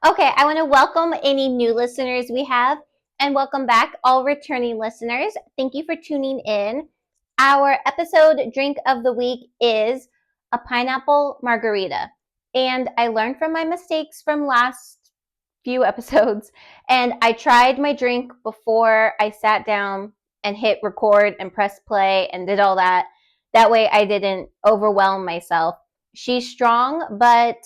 Okay, I want to welcome any new listeners we have and welcome back all returning listeners. Thank you for tuning in. Our episode drink of the week is a pineapple margarita. And I learned from my mistakes from last few episodes and I tried my drink before I sat down and hit record and press play and did all that. That way I didn't overwhelm myself. She's strong, but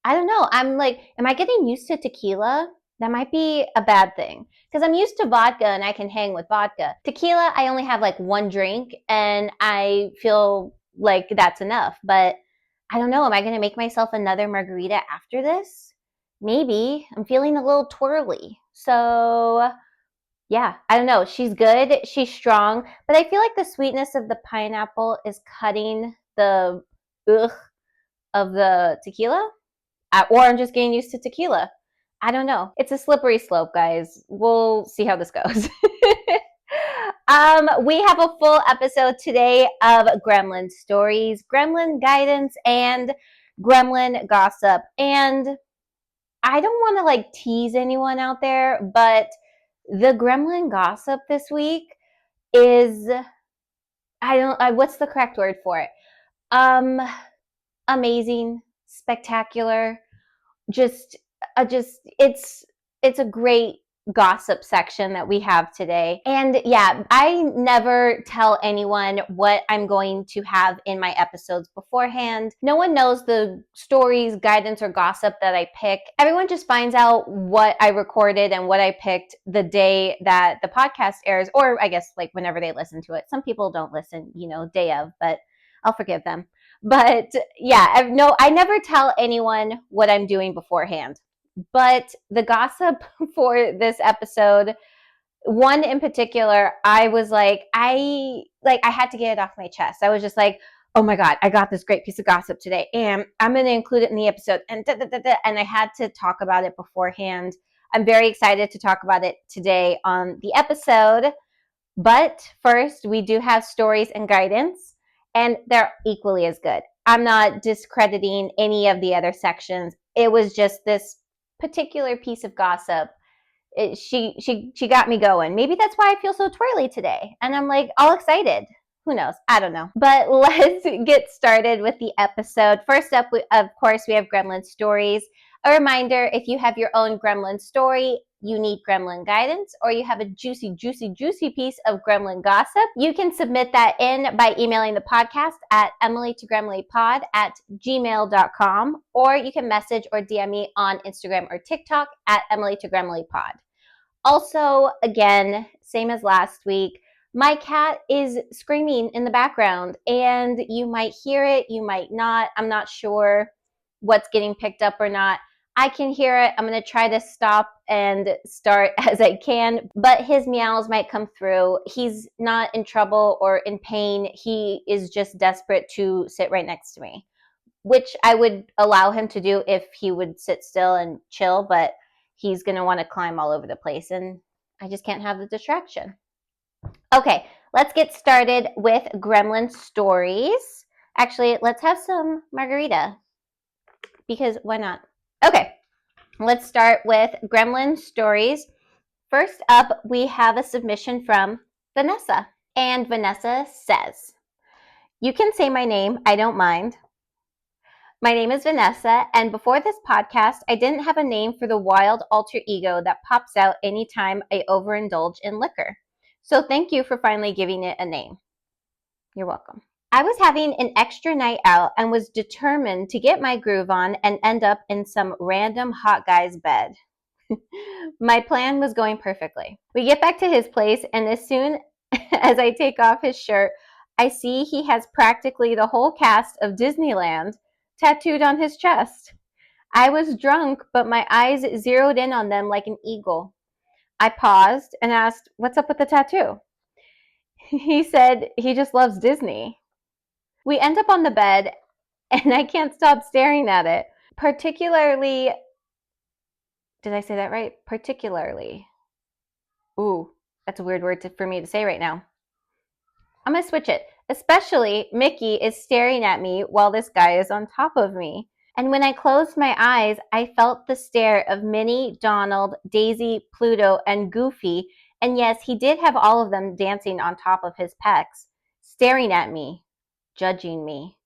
I don't know. I'm like, am I getting used to tequila? That might be a bad thing because I'm used to vodka and I can hang with vodka. Tequila, I only have like one drink and I feel like that's enough. But I don't know. Am I going to make myself another margarita after this? Maybe. I'm feeling a little twirly. So, yeah, I don't know. She's good. She's strong. But I feel like the sweetness of the pineapple is cutting the ugh of the tequila. Or I'm just getting used to tequila. I don't know. It's a slippery slope, guys. We'll see how this goes. We have a full episode today of Gremlin stories, Gremlin guidance, and Gremlin gossip. And I don't want to like tease anyone out there, but the Gremlin gossip this week is what's the correct word for it? Um, Amazing, spectacular, just it's a great gossip section that we have today. And yeah, I never tell anyone what I'm going to have in my episodes beforehand. No one knows the stories, guidance, or gossip that I pick. Everyone just finds out what I recorded and what I picked the day that the podcast airs, or I guess like whenever they listen to it. Some people don't listen, day of, but I'll forgive them. But yeah, I never tell anyone what I'm doing beforehand. But the gossip for this episode, one in particular, I was I had to get it off my chest. I was just like, oh my God, I got this great piece of gossip today and I'm going to include it in the episode. And and I had to talk about it beforehand. I'm very excited to talk about it today on the episode. But first, we do have stories and guidance, and they're equally as good. I'm not discrediting any of the other sections. It was just this particular piece of gossip. She got me going. Maybe that's why I feel so twirly today. And I'm like all excited. Who knows? I don't know. But let's get started with the episode. First up, of course, we have Gremlin stories. A reminder, if you have your own Gremlin story, you need Gremlin guidance, or you have a juicy piece of Gremlin gossip, you can submit that in by emailing the podcast at emilytogremilypod@gmail.com, or you can message or DM me on Instagram or TikTok at emilytogremilypod. Also, again, same as last week, my cat is screaming in the background, and you might hear it, you might not. I'm not sure what's getting picked up or not. I can hear it. I'm going to try to stop and start as I can, but his meows might come through. He's not in trouble or in pain. He is just desperate to sit right next to me, which I would allow him to do if he would sit still and chill, but he's going to want to climb all over the place, and I just can't have the distraction. Okay, let's get started with Gremlin stories. Actually, let's have some margarita, because why not? Okay, let's start with Gremlin stories. First up, we have a submission from Vanessa. And Vanessa says, "You can say my name, I don't mind. My name is Vanessa, and before this podcast, I didn't have a name for the wild alter ego that pops out anytime I overindulge in liquor. So thank you for finally giving it a name." You're welcome. "I was having an extra night out and was determined to get my groove on and end up in some random hot guy's bed. My plan was going perfectly. We get back to his place, and as soon as I take off his shirt, I see he has practically the whole cast of Disneyland tattooed on his chest. I was drunk, but my eyes zeroed in on them like an eagle. I paused and asked, 'What's up with the tattoo?' He said he just loves Disney. We end up on the bed, and I can't stop staring at it. Particularly, did I say that right? Particularly. Ooh, that's a weird word for me to say right now. I'm going to switch it. Especially, Mickey is staring at me while this guy is on top of me. And when I closed my eyes, I felt the stare of Minnie, Donald, Daisy, Pluto, and Goofy. And yes, he did have all of them dancing on top of his pecs, staring at me, judging me.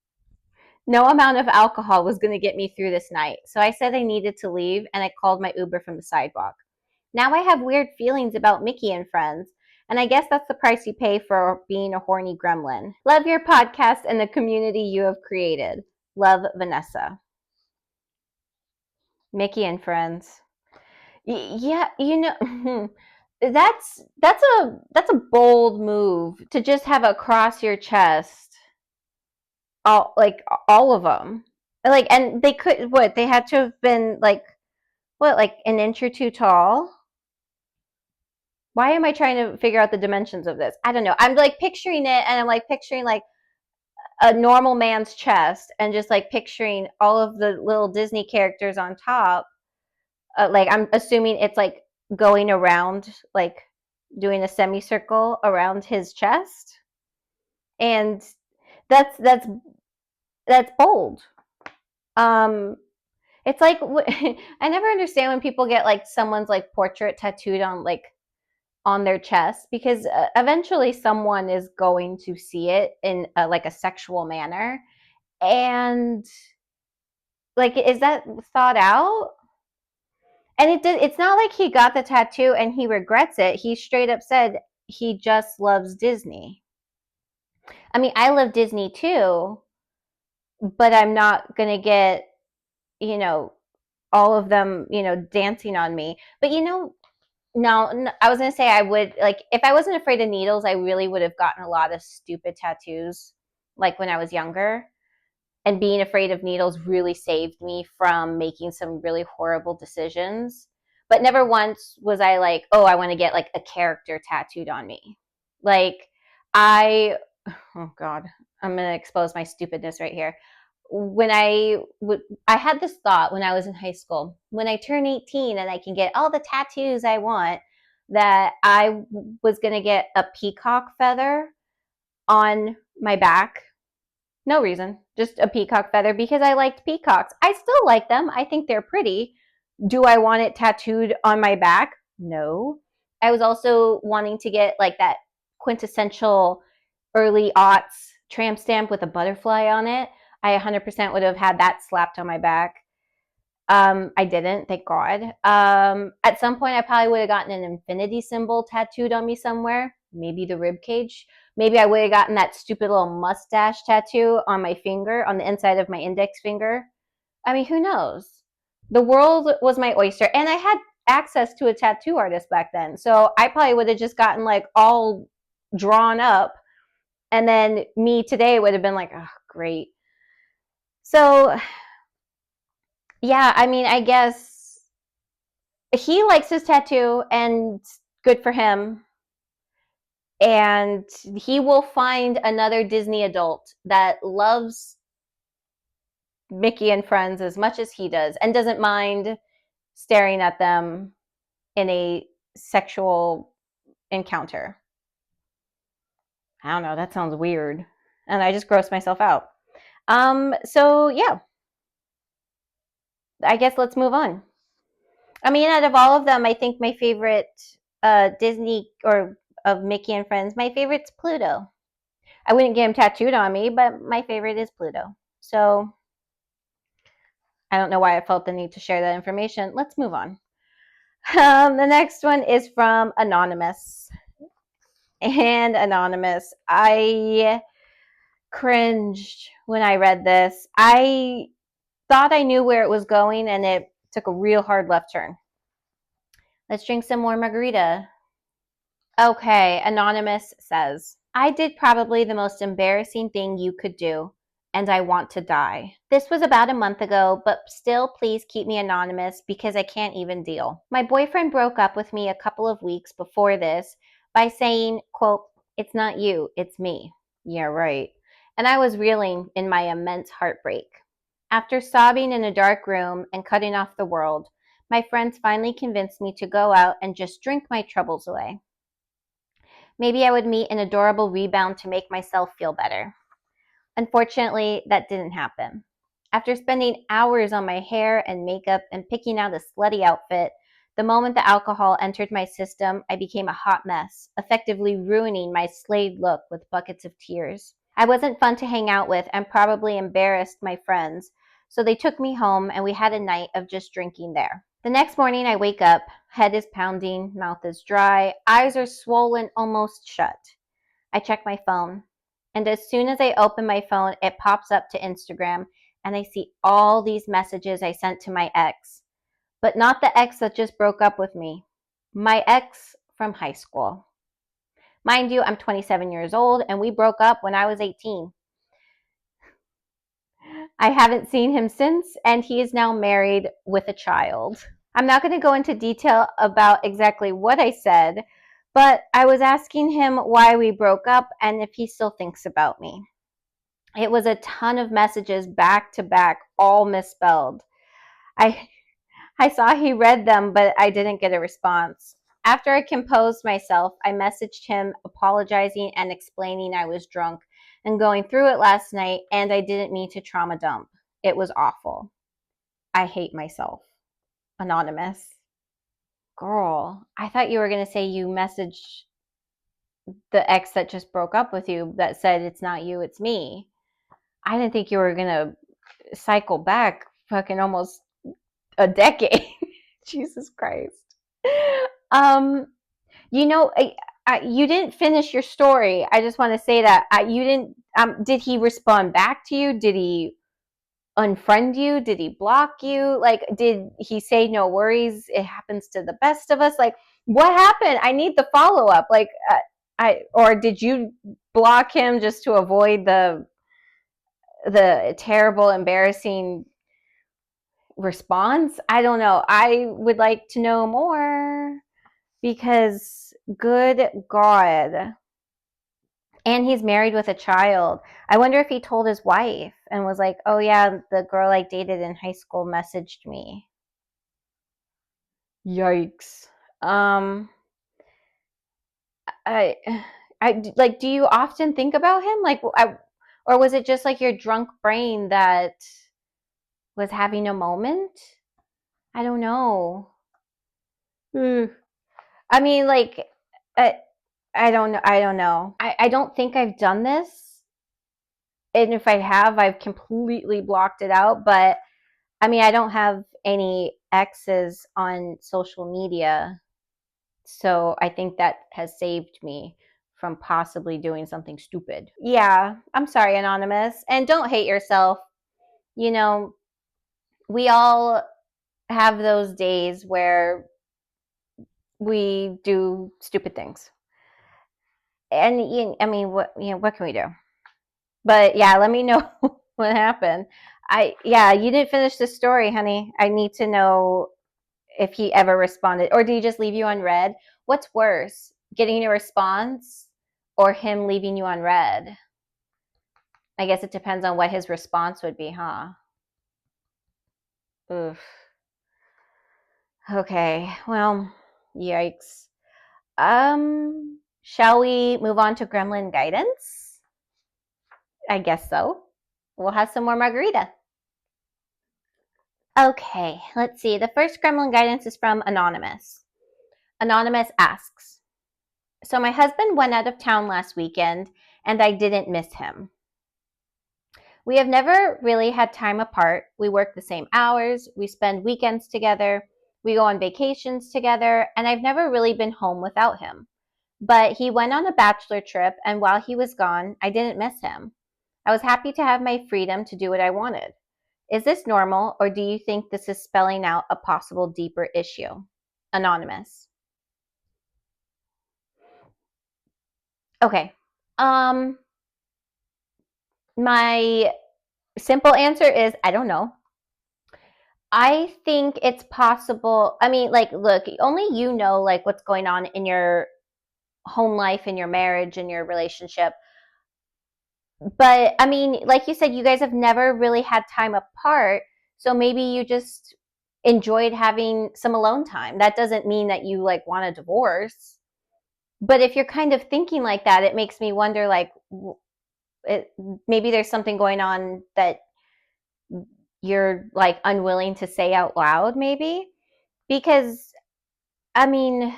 No amount of alcohol was going to get me through this night, so I said I needed to leave and I called my Uber from the sidewalk. Now I have weird feelings about Mickey and friends, and I guess that's the price you pay for being a horny gremlin. Love your podcast and the community you have created. Love, Vanessa. Mickey and friends. Yeah, that's a bold move to just have across your chest all of them. Like, and they could what they had to have been like an inch or two tall. Why am I trying to figure out the dimensions of this? I don't know. I'm like picturing it, and I'm like picturing like a normal man's chest, and just like picturing all of the little Disney characters on top. Like I'm assuming it's like going around, like doing a semicircle around his chest, and that's bold. Um, it's like I never understand when people get like someone's like portrait tattooed on their chest, because eventually someone is going to see it in like a sexual manner, and like, is that thought out? And it's not like he got the tattoo and he regrets it. He straight up said he just loves Disney. I mean, I love Disney too, but I'm not gonna get, you know all of them, dancing on me. But no, I was gonna say, I would, like, if I wasn't afraid of needles, I really would have gotten a lot of stupid tattoos, like when I was younger. And being afraid of needles really saved me from making some really horrible decisions. But never once was I like, oh, I want to get like a character tattooed on me. Like, I, oh God, I'm going to expose my stupidness right here. When I had this thought when I was in high school, when I turn 18 and I can get all the tattoos I want, that I was going to get a peacock feather on my back. No reason, just a peacock feather, because I liked peacocks. I still like them. I think they're pretty. Do I want it tattooed on my back? No. I was also wanting to get like that quintessential early aughts tramp stamp with a butterfly on it. I 100% would have had that slapped on my back. I didn't, thank God. At some point, I probably would have gotten an infinity symbol tattooed on me somewhere, maybe the rib cage. Maybe I would have gotten that stupid little mustache tattoo on my finger, on the inside of my index finger. I mean, who knows? The world was my oyster, and I had access to a tattoo artist back then. So I probably would have just gotten like all drawn up, and then me today would have been like, oh, great. So yeah, I mean, I guess he likes his tattoo, and good for him. And he will find another Disney adult that loves Mickey and friends as much as he does, and doesn't mind staring at them in a sexual encounter. I don't know, that sounds weird. And I just grossed myself out. So yeah, I guess let's move on. I mean, out of all of them, I think my favorite Disney, or of Mickey and friends, my favorite's Pluto. I wouldn't get him tattooed on me, but my favorite is Pluto. So I don't know why I felt the need to share that information. Let's move on. The next one is from Anonymous. And Anonymous, I cringed when I read this. I thought I knew where it was going, and it took a real hard left turn. Let's drink some more margarita. Okay, Anonymous says, I did probably the most embarrassing thing you could do, and I want to die. This was about a month ago, but still, please keep me anonymous because I can't even deal. My boyfriend broke up with me a couple of weeks before this by saying, quote, it's not you, it's me. Yeah, right. And I was reeling in my immense heartbreak. After sobbing in a dark room and cutting off the world, my friends finally convinced me to go out and just drink my troubles away. Maybe I would meet an adorable rebound to make myself feel better. Unfortunately, that didn't happen. After spending hours on my hair and makeup and picking out a slutty outfit, the moment the alcohol entered my system, I became a hot mess, effectively ruining my slayed look with buckets of tears. I wasn't fun to hang out with and probably embarrassed my friends, so they took me home and we had a night of just drinking there. The next morning, I wake up, head is pounding, mouth is dry, eyes are swollen almost shut. I check my phone, and as soon as I open my phone, it pops up to Instagram, and I see all these messages I sent to my ex, but not the ex that just broke up with me. My ex from high school. Mind you, I'm 27 years old, and we broke up when I was 18. I haven't seen him since, and he is now married with a child. I'm not going to go into detail about exactly what I said, but I was asking him why we broke up and if he still thinks about me. It was a ton of messages back to back, all misspelled. I saw he read them, but I didn't get a response. After I composed myself, I messaged him apologizing and explaining I was drunk and going through it last night, and I didn't mean to trauma dump. It was awful. I hate myself. Anonymous. Girl, I thought you were going to say you messaged the ex that just broke up with you that said it's not you, it's me. I didn't think you were going to cycle back fucking almost a decade. Jesus Christ. You know, you didn't finish your story. I just want to say that you didn't. Did he respond back to you? Did he unfriend you? Did he block you? Like, did he say no worries? It happens to the best of us. Like, what happened? I need the follow up. Like, or did you block him just to avoid the terrible, embarrassing response? I don't know. I would like to know more because good God. And he's married with a child. I wonder if he told his wife and was like, oh yeah, the girl I dated in high school messaged me. Yikes. I, like, do you often think about him? Like, or was it just like your drunk brain that was having a moment? I don't know. I mean, like, I don't know. I don't know. I don't think I've done this. And if I have, I've completely blocked it out. But I mean, I don't have any exes on social media. So I think that has saved me from possibly doing something stupid. Yeah, I'm sorry, Anonymous. And don't hate yourself. You know, we all have those days where we do stupid things. And I mean, what can we do? But yeah, let me know what happened. You didn't finish the story, honey. I need to know if he ever responded, or did he just leave you unread? What's worse, getting a response or him leaving you unread? I guess it depends on what his response would be, huh? Oof. Okay, well, yikes. Shall we move on to Gremlin Guidance? I guess so. We'll have some more margarita. Okay, let's see. The first Gremlin Guidance is from Anonymous. Anonymous asks, so my husband went out of town last weekend and I didn't miss him. We have never really had time apart. We work the same hours, we spend weekends together, we go on vacations together, and I've never really been home without him. But he went on a bachelor trip, and while he was gone, I didn't miss him. I was happy to have my freedom to do what I wanted. Is this normal, or do you think this is spelling out a possible deeper issue? Anonymous. Okay. My simple answer is I don't know. I think it's possible. I mean, like, look, only you know, like, what's going on in your home life, in your marriage, in your relationship. But I mean, like you said, you guys have never really had time apart. So maybe you just enjoyed having some alone time. That doesn't mean that you like want a divorce. But if you're kind of thinking like that, it makes me wonder, like, maybe there's something going on that you're like unwilling to say out loud, maybe. Because I mean,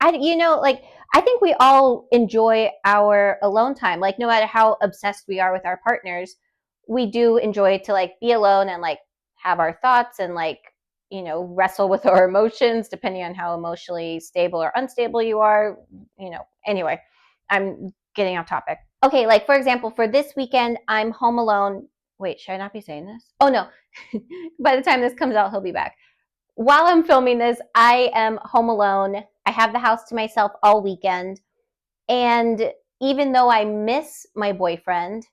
like I think we all enjoy our alone time. Like no matter how obsessed we are with our partners, we do enjoy to like be alone and like have our thoughts and like, wrestle with our emotions depending on how emotionally stable or unstable you are, Anyway, I'm getting off topic. Okay, like for example, for this weekend, I'm home alone. Wait, should I not be saying this? Oh no. By the time this comes out, he'll be back. While I'm filming this, I am home alone. I have the house to myself all weekend. And even though I miss my boyfriend,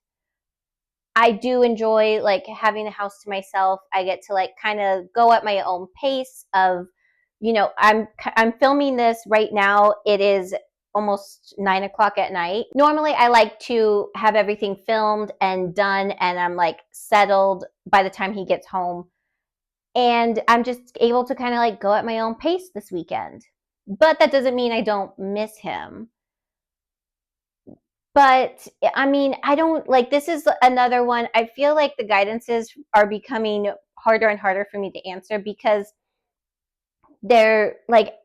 I do enjoy like having the house to myself. I get to like kind of go at my own pace of, I'm filming this right now. It is almost 9 o'clock at night. Normally I like to have everything filmed and done and I'm like settled by the time he gets home. And I'm just able to kind of like go at my own pace this weekend. But that doesn't mean I don't miss him. But I mean, I don't like this is another one. I feel like the guidances are becoming harder and harder for me to answer because they're like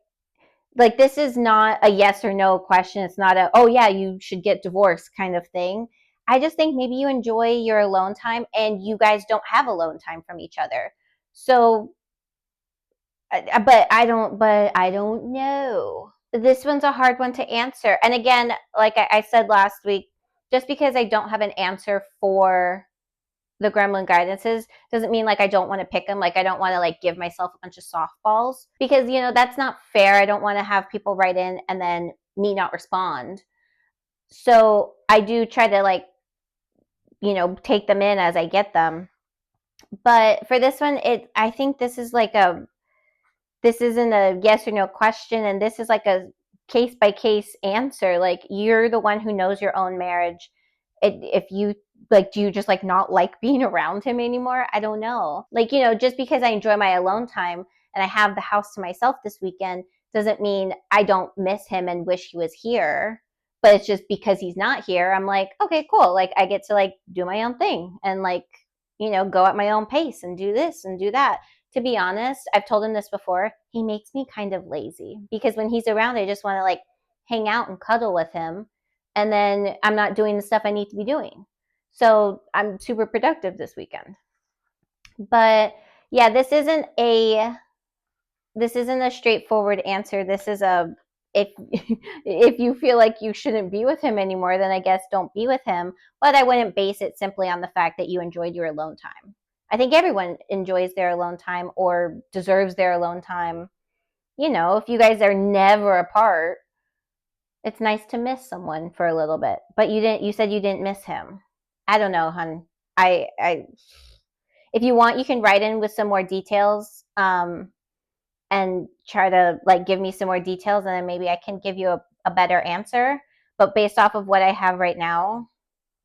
this is not a yes or no question. It's not a oh yeah, you should get divorced kind of thing. I just think maybe you enjoy your alone time and you guys don't have alone time from each other. So but I don't know. This one's a hard one to answer. And again, like I said last week, just because I don't have an answer for the Gremlin guidances doesn't mean like I don't want to pick them. Like I don't want to like give myself a bunch of softballs because that's not fair. I don't want to have people write in and then me not respond. So I do try to like take them in as I get them. But for this one, I think this isn't a yes or no question and this is like a case by case answer. Like you're the one who knows your own marriage. If you like, do you just like not like being around him anymore? I don't know. Like, just because I enjoy my alone time and I have the house to myself this weekend doesn't mean I don't miss him and wish he was here. But it's just because he's not here, I'm like, okay, cool. Like I get to like do my own thing and like, go at my own pace and do this and do that. To be honest, I've told him this before, he makes me kind of lazy because when he's around, I just want to like hang out and cuddle with him. And then I'm not doing the stuff I need to be doing. So I'm super productive this weekend. But yeah, this isn't a straightforward answer. This is a if if you feel like you shouldn't be with him anymore, then I guess don't be with him. But I wouldn't base it simply on the fact that you enjoyed your alone time. I think everyone enjoys their alone time or deserves their alone time. If you guys are never apart, it's nice to miss someone for a little bit. But you said you didn't miss him. I don't know, hun. I if you want, you can write in with some more details, and try to like give me some more details, and then maybe I can give you a better answer. But based off of what I have right now,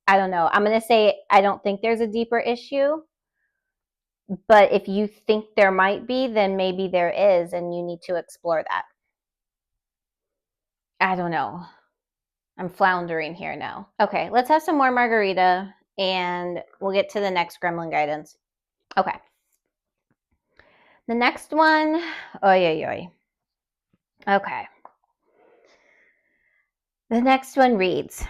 I don't know. I'm gonna say I don't think there's a deeper issue. But if you think there might be, then maybe there is, and you need to explore that. I don't know. I'm floundering here now. Okay, let's have some more margarita and we'll get to the next Gremlin guidance. Okay. The next one, oy, oy, oy. Okay. The next one reads,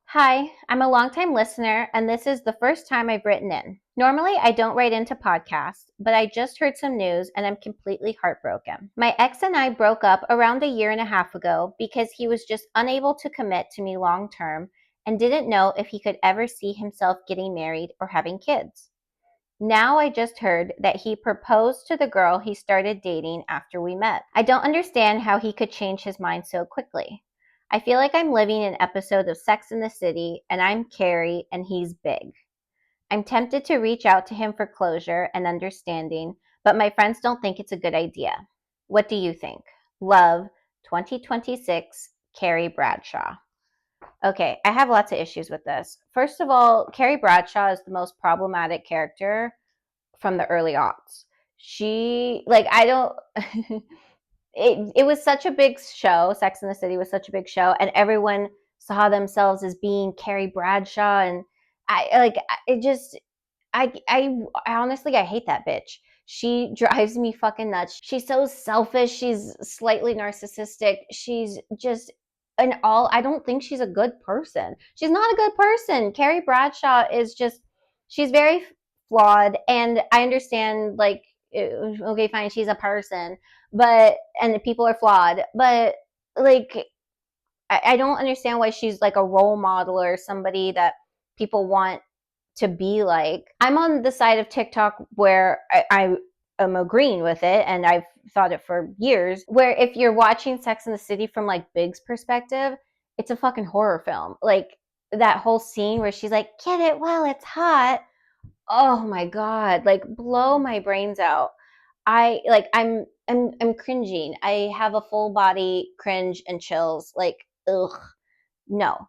Hi, I'm a longtime listener, and this is the first time I've written in. Normally, I don't write into podcasts, but I just heard some news and I'm completely heartbroken. My ex and I broke up around a year and a half ago because he was just unable to commit to me long term and didn't know if he could ever see himself getting married or having kids. Now I just heard that he proposed to the girl he started dating after we met. I don't understand how he could change his mind so quickly. I feel like I'm living an episode of Sex and the City, and I'm Carrie and he's Big. I'm tempted to reach out to him for closure and understanding, but my friends don't think it's a good idea. What do you think? Love, 2026, Carrie Bradshaw. Okay, I have lots of issues with this. First of all, Carrie Bradshaw is the most problematic character from the early aughts. She, like, I don't, it was such a big show. Sex and the City was such a big show, and everyone saw themselves as being Carrie Bradshaw, and it just I honestly, I hate that bitch. She drives me fucking nuts. She's so selfish. She's slightly narcissistic. She's just I don't think she's a good person. She's not a good person. Carrie Bradshaw is just, she's very flawed. And I understand, like, okay, fine, she's a person, but, and the people are flawed, but like, I don't understand why she's like a role model or somebody that people want to be like. I'm on the side of TikTok where I am agreeing with it, and I've thought it for years, where if you're watching Sex and the City from like Big's perspective, it's a fucking horror film. Like that whole scene where she's like, get it while it's hot. Oh my God, like blow my brains out. I'm cringing. I have a full body cringe and chills. Like, ugh, no.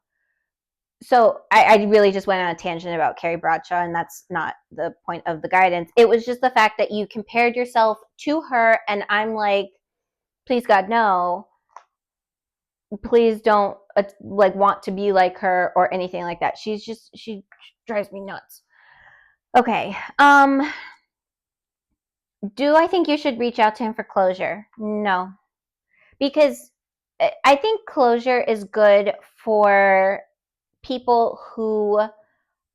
So I really just went on a tangent about Carrie Bradshaw, and that's not the point of the guidance. It was just the fact that you compared yourself to her, and I'm like, please God, no. Please don't like want to be like her or anything like that. She drives me nuts. Okay. Do I think you should reach out to him for closure? No. Because I think closure is good for people who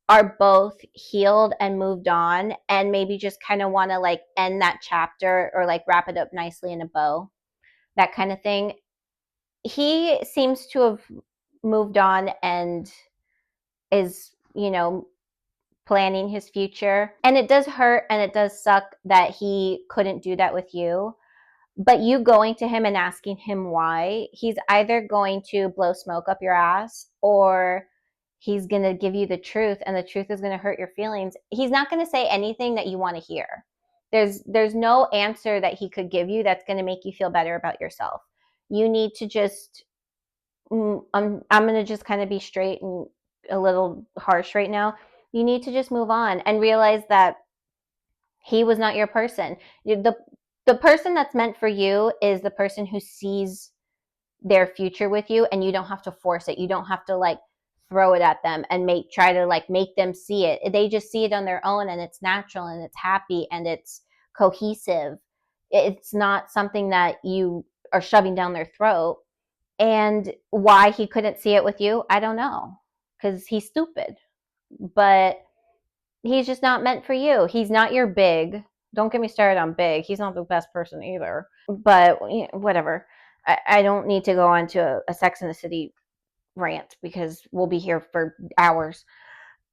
are both healed and moved on, and maybe just kind of want to like end that chapter or like wrap it up nicely in a bow, that kind of thing. He seems to have moved on and is, planning his future. And it does hurt and it does suck that he couldn't do that with you. But you going to him and asking him why, he's either going to blow smoke up your ass, or he's going to give you the truth, and the truth is going to hurt your feelings. He's not going to say anything that you want to hear. There's no answer that he could give you that's going to make you feel better about yourself. You need to just I'm going to just kind of be straight and a little harsh right now. You need to just move on and realize that he was not your person. The person that's meant for you is the person who sees their future with you, and you don't have to force it. You don't have to like throw it at them and try to like make them see it. They just see it on their own, and it's natural and it's happy and it's cohesive. It's not something that you are shoving down their throat. And why he couldn't see it with you, I don't know, because he's stupid. But he's just not meant for you. He's not your Big. Don't get me started on Big. He's not the best person either. But whatever. I don't need to go on to a Sex and the City rant because we'll be here for hours.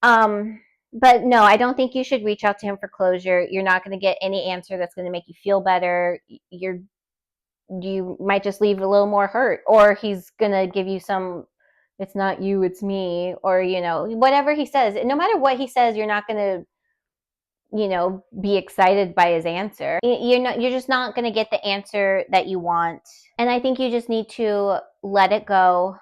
But no, I don't think you should reach out to him for closure. You're not going to get any answer that's going to make you feel better. You might just leave a little more hurt, or he's going to give you some, it's not you, it's me, or, whatever he says. No matter what he says, you're not going to, be excited by his answer. You're just not going to get the answer that you want. And I think you just need to let it go,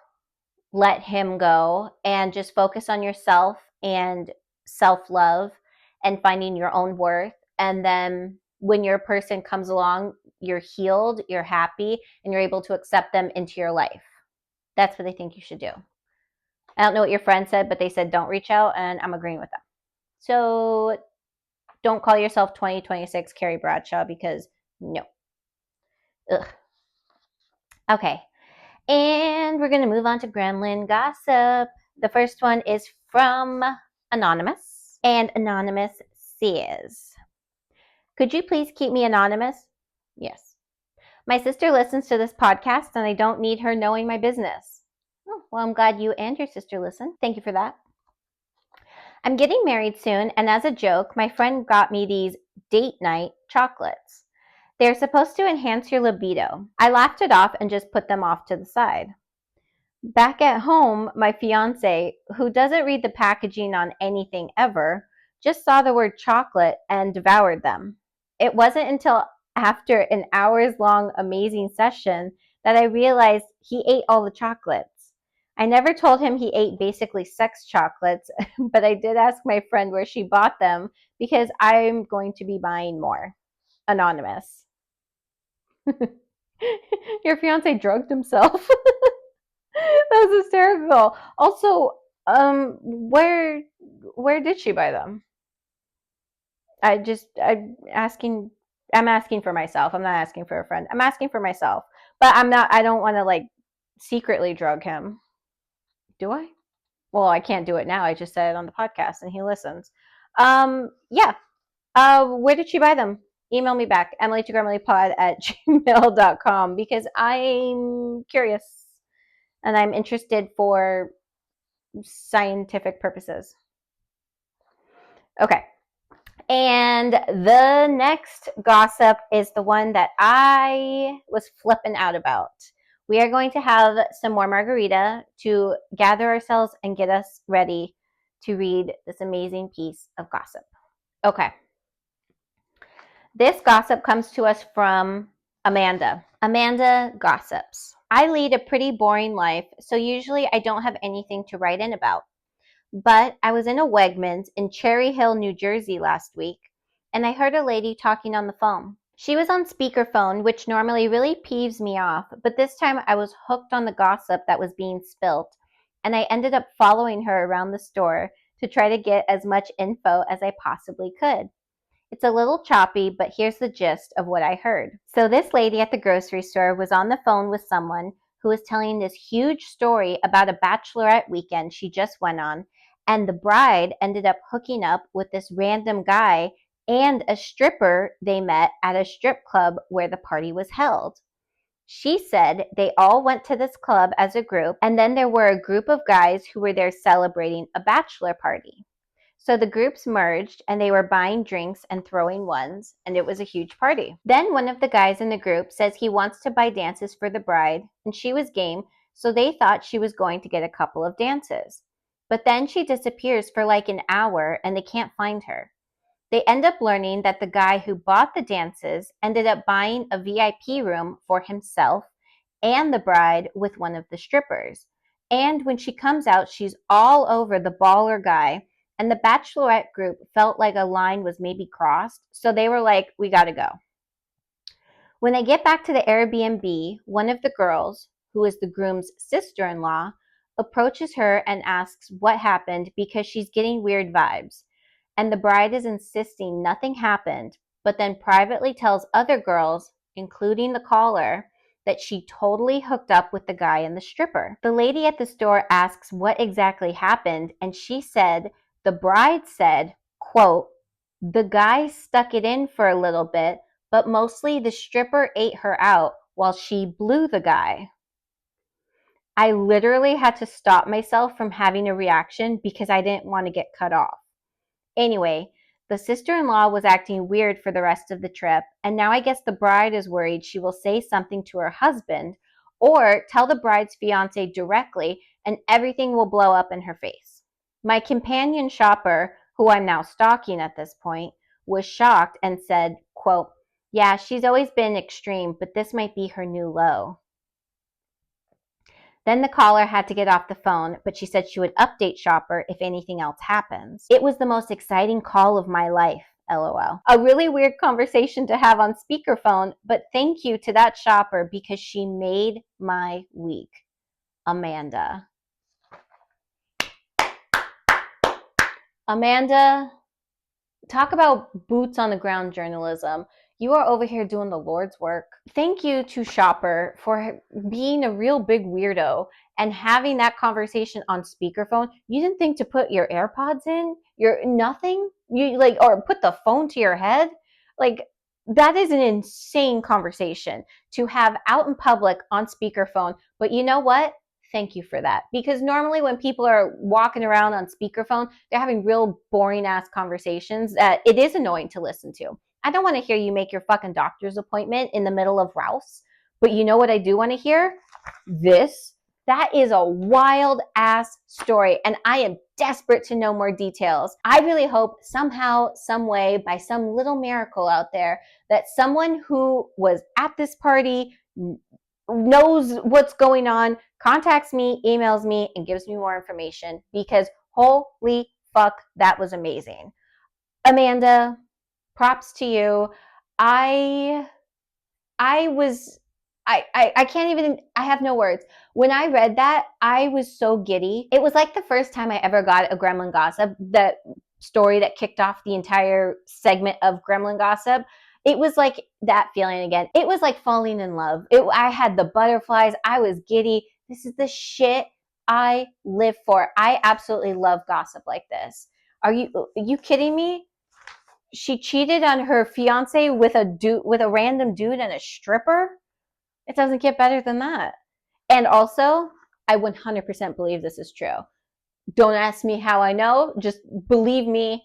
let him go, and just focus on yourself and self-love and finding your own worth. And then when your person comes along, you're healed, you're happy, and you're able to accept them into your life. That's what I think you should do. I don't know what your friend said, but they said don't reach out, and I'm agreeing with them. So don't call yourself 2026 Carrie Bradshaw, because no. Ugh. Okay. And we're going to move on to Gremlin gossip. The first one is from Anonymous. And Anonymous says, could you please keep me anonymous? Yes. My sister listens to this podcast and I don't need her knowing my business. Oh, well, I'm glad you and your sister listen. Thank you for that. I'm getting married soon, and as a joke, my friend got me these date night chocolates. They're supposed to enhance your libido. I laughed it off and just put them off to the side. Back at home, my fiance, who doesn't read the packaging on anything ever, just saw the word chocolate and devoured them. It wasn't until after an hours-long amazing session that I realized he ate all the chocolates. I never told him he ate basically sex chocolates, but I did ask my friend where she bought them because I'm going to be buying more. Anonymous. Your fiance drugged himself. That was hysterical. Also, where did she buy them? I'm asking for myself. I'm not asking for a friend. I'm asking for myself. But I don't want to like secretly drug him. Do I? Well, I can't do it now. I just said it on the podcast and he listens. Yeah. Where did she buy them? Email me back, emily2gremilypod@gmail.com, because I'm curious and I'm interested for scientific purposes. Okay. And the next gossip is the one that I was flipping out about. We are going to have some more margarita to gather ourselves and get us ready to read this amazing piece of gossip. Okay. This gossip comes to us from Amanda. Amanda gossips. I lead a pretty boring life, so usually I don't have anything to write in about. But I was in a Wegmans in Cherry Hill, New Jersey last week, and I heard a lady talking on the phone. She was on speakerphone, which normally really peeves me off, but this time I was hooked on the gossip that was being spilt, and I ended up following her around the store to try to get as much info as I possibly could. It's a little choppy, but here's the gist of what I heard. So this lady at the grocery store was on the phone with someone who was telling this huge story about a bachelorette weekend she just went on, and the bride ended up hooking up with this random guy and a stripper they met at a strip club where the party was held. She said they all went to this club as a group, and then there were a group of guys who were there celebrating a bachelor party. So the groups merged and they were buying drinks and throwing ones, and it was a huge party. Then one of the guys in the group says he wants to buy dances for the bride, and she was game, so they thought she was going to get a couple of dances. But then she disappears for like an hour and they can't find her. They end up learning that the guy who bought the dances ended up buying a VIP room for himself and the bride with one of the strippers. And when she comes out, she's all over the baller guy, and the bachelorette group felt like a line was maybe crossed, so they were like, we gotta go. When they get back to the Airbnb, one of the girls, who is the groom's sister-in-law, approaches her and asks what happened because she's getting weird vibes. And the bride is insisting nothing happened, but then privately tells other girls, including the caller, that she totally hooked up with the guy and the stripper. The lady at the store asks what exactly happened, and she said the bride said, quote, the guy stuck it in for a little bit, but mostly the stripper ate her out while she blew the guy. I literally had to stop myself from having a reaction because I didn't want to get cut off. Anyway, the sister-in-law was acting weird for the rest of the trip, and now I guess the bride is worried she will say something to her husband or tell the bride's fiance directly and everything will blow up in her face. My companion shopper, who I'm now stalking at this point, was shocked and said, quote, yeah, she's always been extreme, but this might be her new low. Then the caller had to get off the phone, but she said she would update Shopper if anything else happens. It was the most exciting call of my life, LOL. A really weird conversation to have on speakerphone, but thank you to that shopper because she made my week. Amanda. Amanda, talk about boots on the ground journalism. You are over here doing the Lord's work. Thank you to Shopper for being a real big weirdo and having that conversation on speakerphone. You didn't think to put your AirPods in? You're nothing? You like, or put the phone to your head? Like, that is an insane conversation to have out in public on speakerphone. But you know what? Thank you for that. Because normally when people are walking around on speakerphone, they're having real boring ass conversations that it is annoying to listen to. I don't want to hear you make your fucking doctor's appointment in the middle of Rouse. But you know what I do want to hear? This. That is a wild ass story, and I am desperate to know more details. I really hope somehow, some way, by some little miracle out there, that someone who was at this party, knows what's going on, contacts me, emails me, and gives me more information, because holy fuck, that was amazing. Amanda, props to you. I can't even, I have no words. When I read that, I was so giddy. It was like the first time I ever got a Gremlin gossip that story that kicked off the entire segment of Gremlin gossip. It was like that feeling again. It was like falling in love. I had the butterflies. I was giddy. This is the shit I live for. I absolutely love gossip like this. Are you kidding me? She cheated on her fiance with a random dude and a stripper. It doesn't get better than that. And also, I 100% believe this is true. Don't ask me how I know. Just believe me,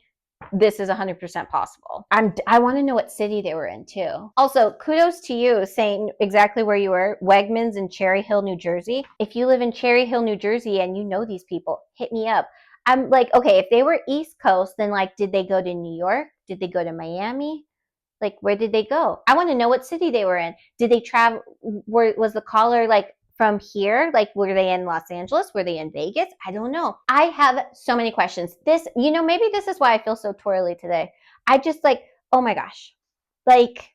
this is 100% possible. I want to know what city they were in too. Also, kudos to you saying exactly where you were. Wegmans in Cherry Hill, New Jersey. If you live in Cherry Hill, New Jersey and you know these people, hit me up. I'm like, okay, if they were East Coast, then like, did they go to New York? Did they go to Miami? Like, where did they go? I want to know what city they were in. Did they travel? Was the caller like from here? Like, were they in Los Angeles? Were they in Vegas? I don't know. I have so many questions. Maybe this is why I feel so twirly today. I just like, oh my gosh. Like,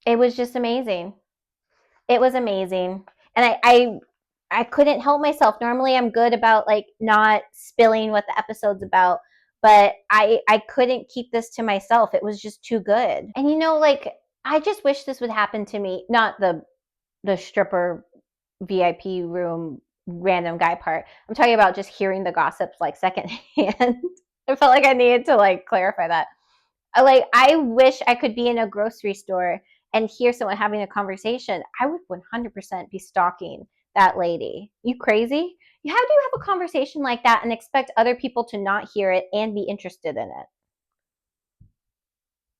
it was just amazing. It was amazing. And I couldn't help myself. Normally I'm good about like not spilling what the episode's about, but I couldn't keep this to myself. It was just too good. And like I just wish this would happen to me, not the stripper VIP room random guy part. I'm talking about just hearing the gossips like secondhand. I felt like I needed to like clarify that. Like I wish I could be in a grocery store and hear someone having a conversation. I would 100% be stalking that lady. You crazy? How do you have a conversation like that and expect other people to not hear it and be interested in it?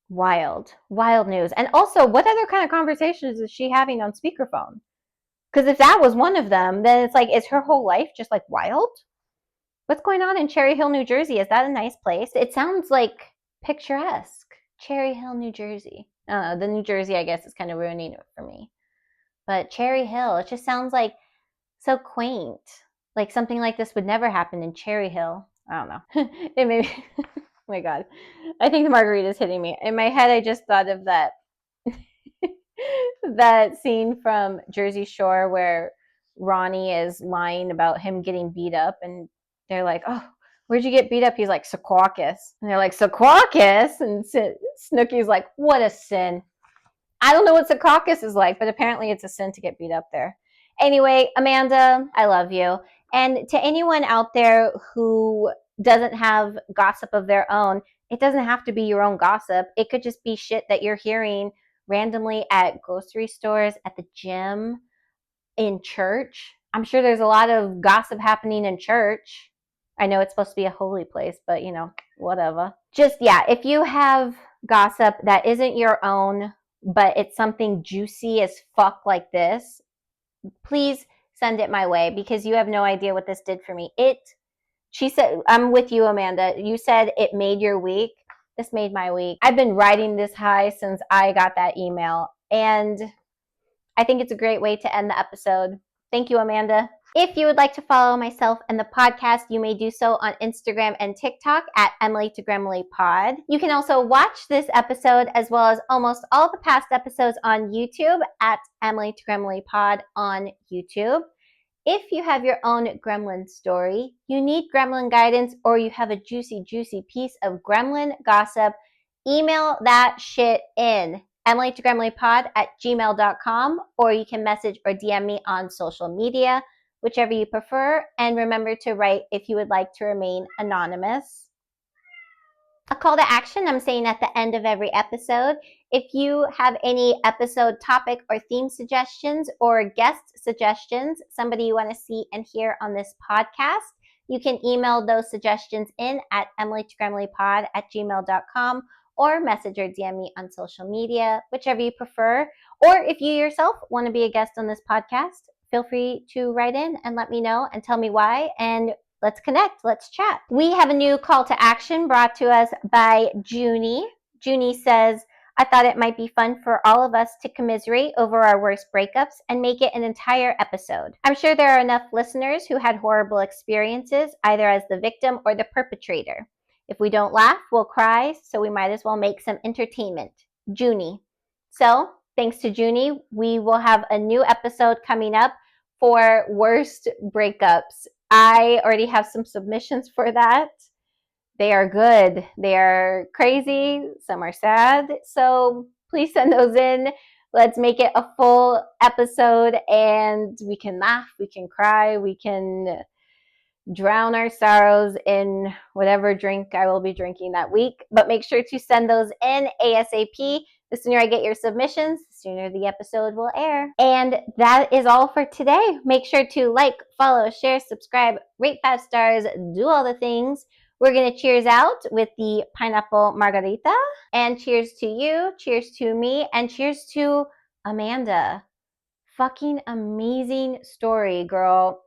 Wild news. And also, what other kind of conversations is she having on speakerphone? Because if that was one of them, then it's like, is her whole life just like wild? What's going on in Cherry Hill, New Jersey? Is that a nice place? It sounds like picturesque. Cherry Hill, New Jersey. I don't know. The New Jersey, I guess, is kind of ruining it for me. But Cherry Hill, it just sounds like so quaint. Like something like this would never happen in Cherry Hill. I don't know. It made me, oh my God. I think the margarita is hitting me. In my head, I just thought of that that scene from Jersey Shore where Ronnie is lying about him getting beat up and they're like, oh, where'd you get beat up? He's like, Secaucus. And they're like, Secaucus? And Snooki's like, what a sin. I don't know what Secaucus is like, but apparently it's a sin to get beat up there. Anyway, Amanda, I love you. And to anyone out there who doesn't have gossip of their own, it doesn't have to be your own gossip. It could just be shit that you're hearing randomly at grocery stores, at the gym, in church. I'm sure there's a lot of gossip happening in church. I know it's supposed to be a holy place, but whatever. Just, yeah, if you have gossip that isn't your own, but it's something juicy as fuck like this, please send it my way because you have no idea what this did for me. She said, I'm with you, Amanda. You said it made your week. This made my week. I've been riding this high since I got that email, and I think it's a great way to end the episode. Thank you, Amanda. If you would like to follow myself and the podcast, you may do so on Instagram and TikTok at Emily to Gremily Pod. You can also watch this episode as well as almost all the past episodes on YouTube at Emily to Gremily Pod on YouTube. If you have your own gremlin story, you need Gremlin Guidance, or you have a juicy, juicy piece of gremlin gossip, email that shit in. EmilyToGremilyPod@gmail.com, or you can message or DM me on social media, whichever you prefer. And remember to write if you would like to remain anonymous. A call to action I'm saying at the end of every episode. If you have any episode topic or theme suggestions or guest suggestions, somebody you want to see and hear on this podcast, you can email those suggestions in at EmilyToGremilyPod@gmail.com, or message or DM me on social media, whichever you prefer. Or if you yourself want to be a guest on this podcast, feel free to write in and let me know and tell me why, and let's connect. Let's chat. We have a new call to action brought to us by Junie. Junie says, I thought it might be fun for all of us to commiserate over our worst breakups and make it an entire episode. I'm sure there are enough listeners who had horrible experiences, either as the victim or the perpetrator. If we don't laugh, we'll cry, so we might as well make some entertainment. Junie. So, thanks to Junie, we will have a new episode coming up for worst breakups. I already have some submissions for that. They are good. They are crazy. Some are sad. So please send those in. Let's make it a full episode and we can laugh, we can cry, we can drown our sorrows in whatever drink I will be drinking that week. But make sure to send those in ASAP. The sooner I get your submissions, the sooner the episode will air. And that is all for today. Make sure to like, follow, share, subscribe, rate 5 stars, do all the things. We're going to cheers out with the pineapple margarita. And cheers to you, cheers to me, and cheers to Amanda. Fucking amazing story, girl.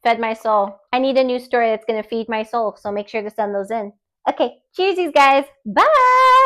Fed my soul. I need a new story that's going to feed my soul, so make sure to send those in. Okay, cheers, you guys. Bye!